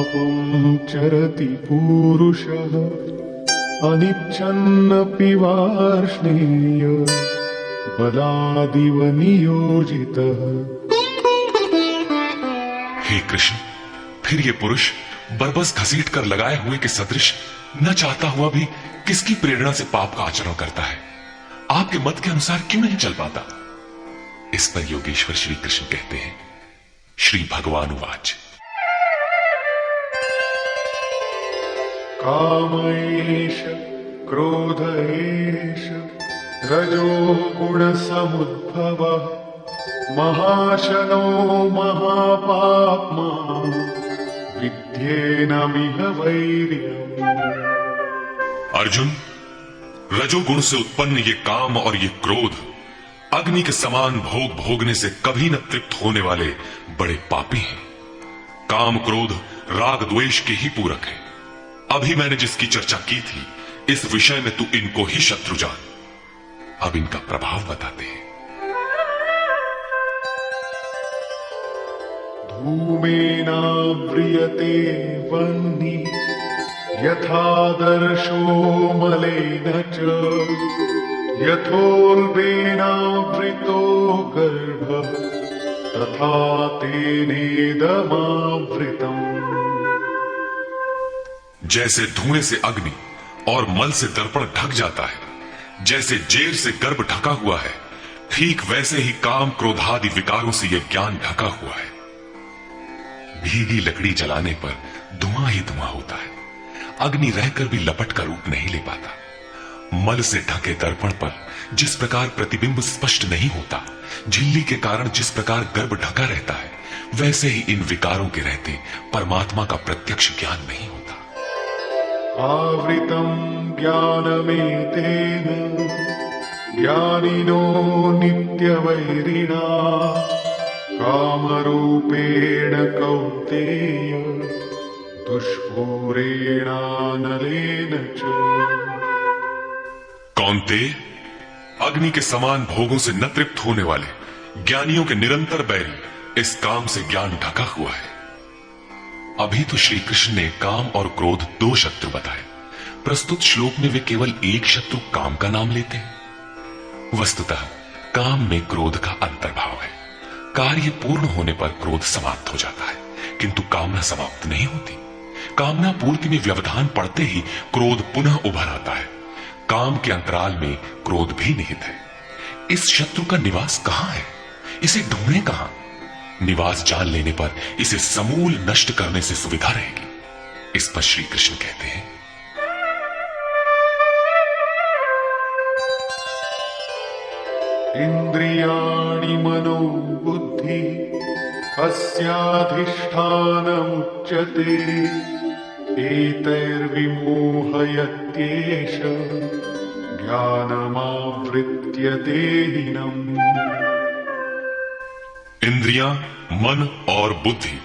पापं चरति पूरुषः अनिच्छन्नपि वार्ष्णेय बलादिव नियोजितः। हे कृष्ण, फिर ये पुरुष बरबस घसीट कर लगाए हुए के सदृश न चाहता हुआ भी किसकी प्रेरणा से पाप का आचरण करता है? आपके मत के अनुसार क्यों नहीं चल पाता? इस पर योगेश्वर श्री कृष्ण कहते हैं, श्री भगवान उवाच। काम एष क्रोध एष रजो गुण समुद्भवः महाशनो महापाप्मा विद्येनमिह वैर्यम्। अर्जुन, रजोगुण से उत्पन्न ये काम और ये क्रोध अग्नि के समान भोग भोगने से कभी न तृप्त होने वाले बड़े पापी हैं। काम क्रोध राग द्वेष के ही पूरक है। अभी मैंने जिसकी चर्चा की थी, इस विषय में तू इनको ही शत्रु जान। अब इनका प्रभाव बताते हैं। धूमेनाव्रियते वह्निः यथादर्शो मलेन च यथोल्बेनावृतो गर्भः तथा तेनेदमावृतम्। जैसे धुएं से अग्नि और मल से दर्पण ढक जाता है, जैसे जेर से गर्भ ढका हुआ है, ठीक वैसे ही काम क्रोधादि विकारों से यह ज्ञान ढका हुआ है। भीगी लकड़ी जलाने पर धुआं ही धुआं होता है। अग्नि रहकर भी लपट का रूप नहीं ले पाता। मल से ढके दर्पण पर जिस प्रकार प्रतिबिंब स्पष्ट नहीं होता, झिल्ली के कारण जिस प्रकार गर्भ ढका रहता है, वैसे ही इन विकारों के रहते परमात्मा का प्रत्यक्ष ज्ञान नहीं होता। आवृतं ज्ञानमेतेन ज्ञानिनो नित्यवैरिणा कामरूपेण कौन्तेय दुष्पूरेणानलेन च। कौन्तेय, अग्नि के समान भोगों से न तृप्त होने वाले ज्ञानियों के निरंतर बैरी इस काम से ज्ञान ढका हुआ है। अभी तो श्री कृष्ण ने काम और क्रोध दो शत्रु बताए। प्रस्तुत श्लोक में वे केवल एक शत्रु काम का नाम लेते हैं। वस्तुतः काम में क्रोध का अंतर्भाव है। कार्य पूर्ण होने पर क्रोध समाप्त हो जाता है, किंतु कामना समाप्त नहीं होती। कामना पूर्ति में व्यवधान पड़ते ही क्रोध पुनः उभर आता है। काम के अंतराल में क्रोध भी निहित है। इस शत्रु का निवास कहां है? इसे ढूंढे कहां? निवास जान लेने पर इसे समूल नष्ट करने से सुविधा रहेगी। इस पर श्री कृष्ण कहते हैं, इंद्रियाणि मनो बुद्धि अस्याधिष्ठानमुच्यते एतैर्विमोहयत्येष ज्ञानमावृत्य देहिनम्। इंद्रियां, मन और बुद्धि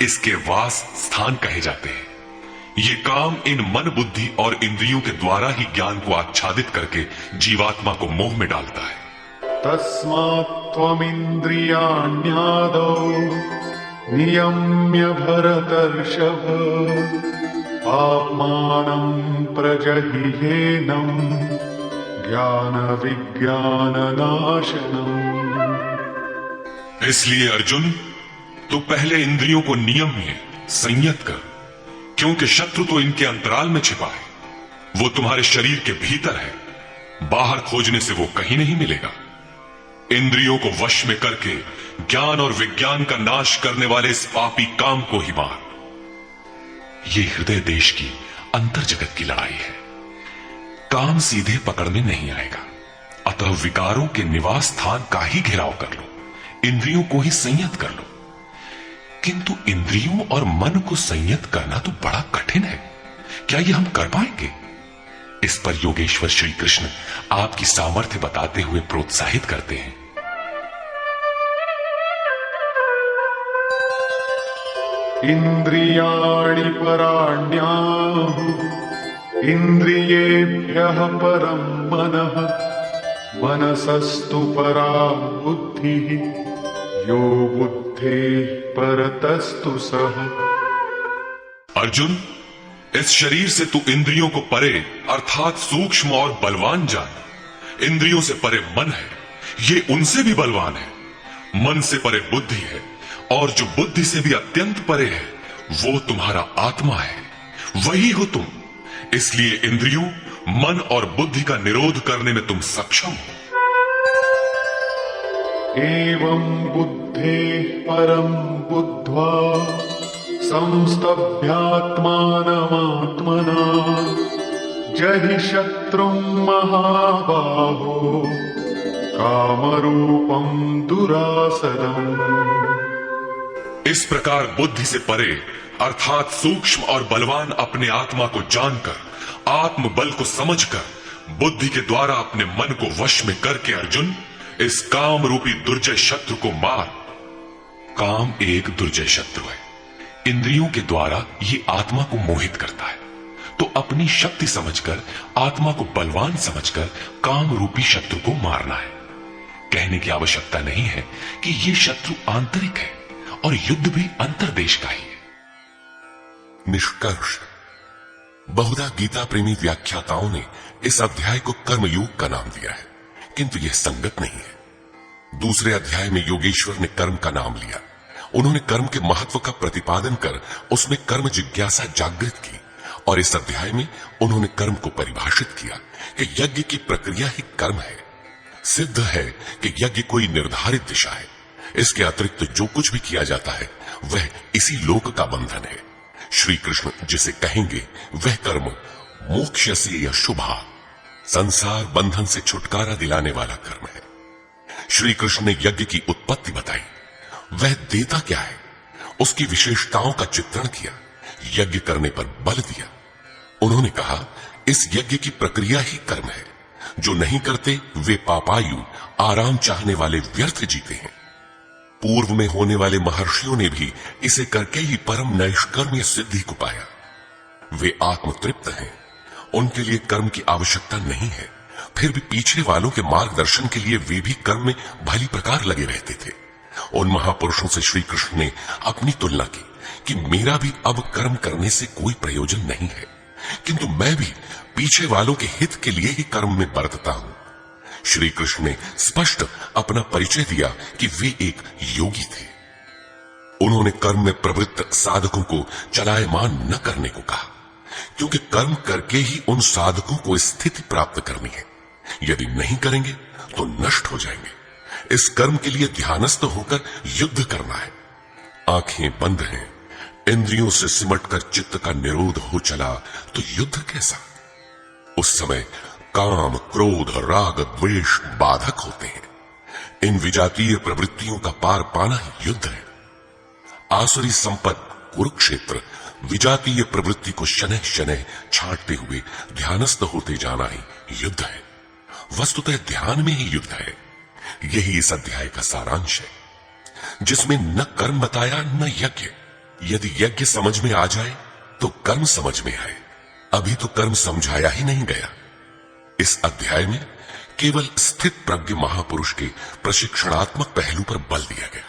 इसके वास स्थान कहे जाते हैं। ये काम इन मन बुद्धि और इंद्रियों के द्वारा ही ज्ञान को आच्छादित करके जीवात्मा को मोह में डालता है। तस्मात् त्वमिन्द्रियाण्यादौ नियम्य भरतर्षभ आत्मानं प्रजहिहेनं ज्ञान विज्ञाननाशनम्। इसलिए अर्जुन, तू पहले इंद्रियों को नियम में संयत कर, क्योंकि शत्रु तो इनके अंतराल में छिपा है। वो तुम्हारे शरीर के भीतर है, बाहर खोजने से वो कहीं नहीं मिलेगा। इंद्रियों को वश में करके ज्ञान और विज्ञान का नाश करने वाले इस पापी काम को ही मार। ये हृदय देश की अंतर जगत की लड़ाई है। काम सीधे पकड़ में नहीं आएगा, अतः विकारों के निवास स्थान का ही घेराव कर लो, इंद्रियों को ही संयत कर लो। किंतु इंद्रियों और मन को संयत करना तो बड़ा कठिन है। क्या ये हम कर पाएंगे? इस पर योगेश्वर श्री कृष्ण आपकी सामर्थ्य बताते हुए प्रोत्साहित करते हैं। इंद्रियाणि पराण्याहुः इंद्रियेभ्यः परं मनः मनसस्तु परा बुद्धिः यो बुद्धेः परतस्तु सः। अर्जुन, इस शरीर से तू इंद्रियों को परे अर्थात सूक्ष्म और बलवान जान। इंद्रियों से परे मन है, ये उनसे भी बलवान है। मन से परे बुद्धि है, और जो बुद्धि से भी अत्यंत परे है वो तुम्हारा आत्मा है, वही हो तुम। इसलिए इंद्रियों, मन और बुद्धि का निरोध करने में तुम सक्षम हो। एवं बुद्धे परम बुद्ध्वा संस्तभ्यात्मानमात्मना जहि शत्रुं महाबाहो कामरूपं दुरासदम्। इस प्रकार बुद्धि से परे अर्थात सूक्ष्म और बलवान अपने आत्मा को जानकर, आत्म बल को समझकर, बुद्धि के द्वारा अपने मन को वश में करके अर्जुन, इस काम रूपी दुर्जय शत्रु को मार। काम एक दुर्जय शत्रु है। इंद्रियों के द्वारा ये आत्मा को मोहित करता है, तो अपनी शक्ति समझकर, आत्मा को बलवान समझकर काम रूपी शत्रु को मारना है। कहने की आवश्यकता नहीं है कि ये शत्रु आंतरिक है और युद्ध भी अंतर्देश का ही है। निष्कर्ष, बहुधा गीता प्रेमी व्याख्याताओं ने इस अध्याय को कर्मयोग का नाम दिया है, किंतु यह संगत नहीं है। दूसरे अध्याय में योगेश्वर ने कर्म का नाम लिया। उन्होंने कर्म के महत्व का प्रतिपादन कर उसमें कर्म जिज्ञासा जागृत की, और इस अध्याय में उन्होंने कर्म को परिभाषित किया कि यज्ञ की प्रक्रिया ही कर्म है। सिद्ध है कि यज्ञ कोई निर्धारित दिशा है। इसके अतिरिक्त जो कुछ भी किया जाता है वह इसी लोक का बंधन है। श्री कृष्ण जिसे कहेंगे वह कर्म मोक्षस्य या शुभा, संसार बंधन से छुटकारा दिलाने वाला कर्म है। श्री कृष्ण ने यज्ञ की उत्पत्ति बताई, वह देता क्या है, उसकी विशेषताओं का चित्रण किया, यज्ञ करने पर बल दिया। उन्होंने कहा इस यज्ञ की प्रक्रिया ही कर्म है। जो नहीं करते वे पापायु, आराम चाहने वाले व्यर्थ जीते हैं। पूर्व में होने वाले महर्षियों ने भी इसे करके ही परम नैष्कर्म्य सिद्धि को पाया। वे आत्मतृप्त हैं, उनके लिए कर्म की आवश्यकता नहीं है। फिर भी पीछे वालों के मार्गदर्शन के लिए वे भी कर्म में भली प्रकार लगे रहते थे। उन महापुरुषों से श्री कृष्ण ने अपनी तुलना की कि मेरा भी अब कर्म करने से कोई प्रयोजन नहीं है, किंतु मैं भी पीछे वालों के हित के लिए ही कर्म में बरतता हूं। श्री कृष्ण ने स्पष्ट अपना परिचय दिया कि वे एक योगी थे। उन्होंने कर्म में प्रवृत्त साधकों को चलायमान न करने को कहा, क्योंकि कर्म करके ही उन साधकों को स्थिति प्राप्त करनी है। यदि नहीं करेंगे तो नष्ट हो जाएंगे। इस कर्म के लिए ध्यानस्थ होकर युद्ध करना है। आंखें बंद हैं, इंद्रियों से सिमटकर चित्त का निरोध हो चला तो युद्ध कैसा। उस समय काम, क्रोध, राग, द्वेष बाधक होते हैं। इन विजातीय प्रवृत्तियों का पार पाना ही युद्ध है। आसुरी संपत्ति कुरुक्षेत्र विजातीय प्रवृत्ति को शनैः शनैः छांटते हुए ध्यानस्थ होते जाना ही युद्ध है। वस्तुतः ध्यान में ही युद्ध है। यही इस अध्याय का सारांश है, जिसमें न कर्म बताया न यज्ञ। यदि यज्ञ समझ में आ जाए तो कर्म समझ में आए। अभी तो कर्म समझाया ही नहीं गया। इस अध्याय में केवल स्थित प्रज्ञ महापुरुष के प्रशिक्षणात्मक पहलू पर बल दिया गया।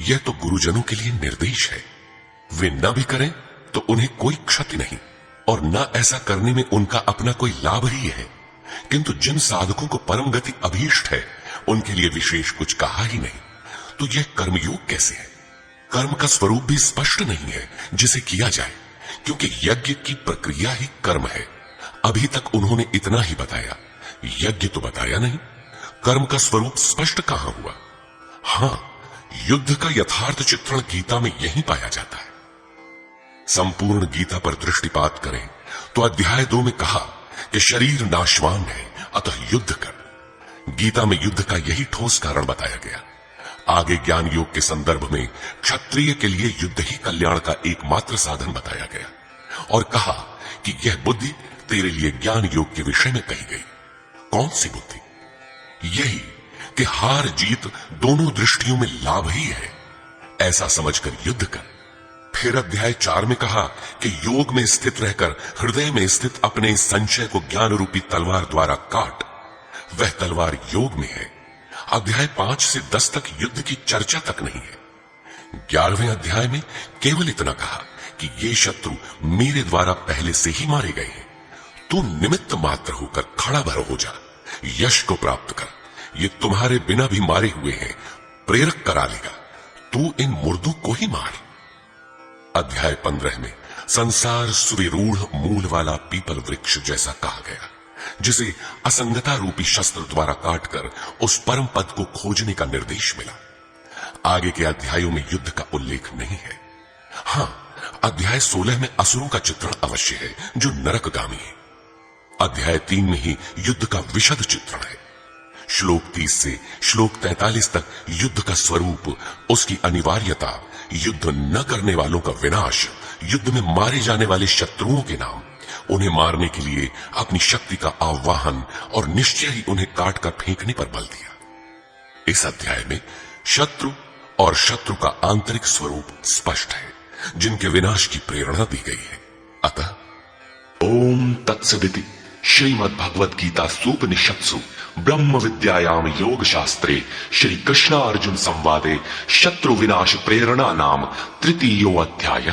यह तो गुरुजनों के लिए निर्देश है। वे न भी करें तो उन्हें कोई क्षति नहीं, और न ऐसा करने में उनका अपना कोई लाभ ही है। किंतु जिन साधकों को परम गति अभीष्ट है उनके लिए विशेष कुछ कहा ही नहीं। तो यह कर्मयोग कैसे है? कर्म का स्वरूप भी स्पष्ट नहीं है जिसे किया जाए, क्योंकि यज्ञ की प्रक्रिया ही कर्म है। अभी तक उन्होंने इतना ही बताया, यज्ञ तो बताया नहीं। कर्म का स्वरूप स्पष्ट कहां हुआ? हां, युद्ध का यथार्थ चित्रण गीता में यही पाया जाता है। संपूर्ण गीता पर दृष्टिपात करें तो अध्याय 2 में कहा कि शरीर नाशवान है, अतः युद्ध कर। गीता में युद्ध का यही ठोस कारण बताया गया। आगे ज्ञान योग के संदर्भ में क्षत्रिय के लिए युद्ध ही कल्याण का एकमात्र साधन बताया गया, और कहा कि यह बुद्धि तेरे लिए ज्ञान योग के विषय में कही गई। कौन सी बुद्धि? यही कि हार जीत दोनों दृष्टियों में लाभ ही है, ऐसा समझकर युद्ध कर। फिर अध्याय 4 में कहा कि योग में स्थित रहकर हृदय में स्थित अपने संशय को ज्ञान रूपी तलवार द्वारा काट। वह तलवार योग में है। अध्याय 5 से 10 तक युद्ध की चर्चा तक नहीं है। 11वें अध्याय में केवल इतना कहा कि ये शत्रु मेरे द्वारा पहले से ही मारे गए हैं। तू निमित्त मात्र होकर खड़ा भर हो जा, यश को प्राप्त कर। ये तुम्हारे बिना भी मारे हुए हैं, प्रेरक करा लेगा। तू इन मुर्दों को ही मार। अध्याय 15 में संसार सुविरूढ़ मूल वाला पीपल वृक्ष जैसा कहा गया, जिसे असंगता रूपी शस्त्र द्वारा काटकर उस परम पद को खोजने का निर्देश मिला। आगे के अध्यायों में युद्ध का उल्लेख नहीं है। हां, अध्याय 16 में असुरों का चित्रण अवश्य है, जो नरकगामी है। अध्याय 3 में ही युद्ध का विशद चित्रण है। श्लोक 30 से श्लोक 43 तक युद्ध का स्वरूप, उसकी अनिवार्यता, युद्ध न करने वालों का विनाश, युद्ध में मारे जाने वाले शत्रुओं के नाम, उन्हें मारने के लिए अपनी शक्ति का आह्वान और निश्चय ही उन्हें काटकर फेंकने पर बल दिया। इस अध्याय में शत्रु और शत्रु का आंतरिक स्वरूप स्पष्ट है, जिनके विनाश की प्रेरणा दी गई है। अतः ओम तत्सदिति श्रीमद् भगवद गीता सूपनिषत्सु ब्रह्म विद्यायाम योग शास्त्रे श्री कृष्ण अर्जुन संवादे शत्रु विनाश प्रेरणा नाम तृतीयो अध्याय।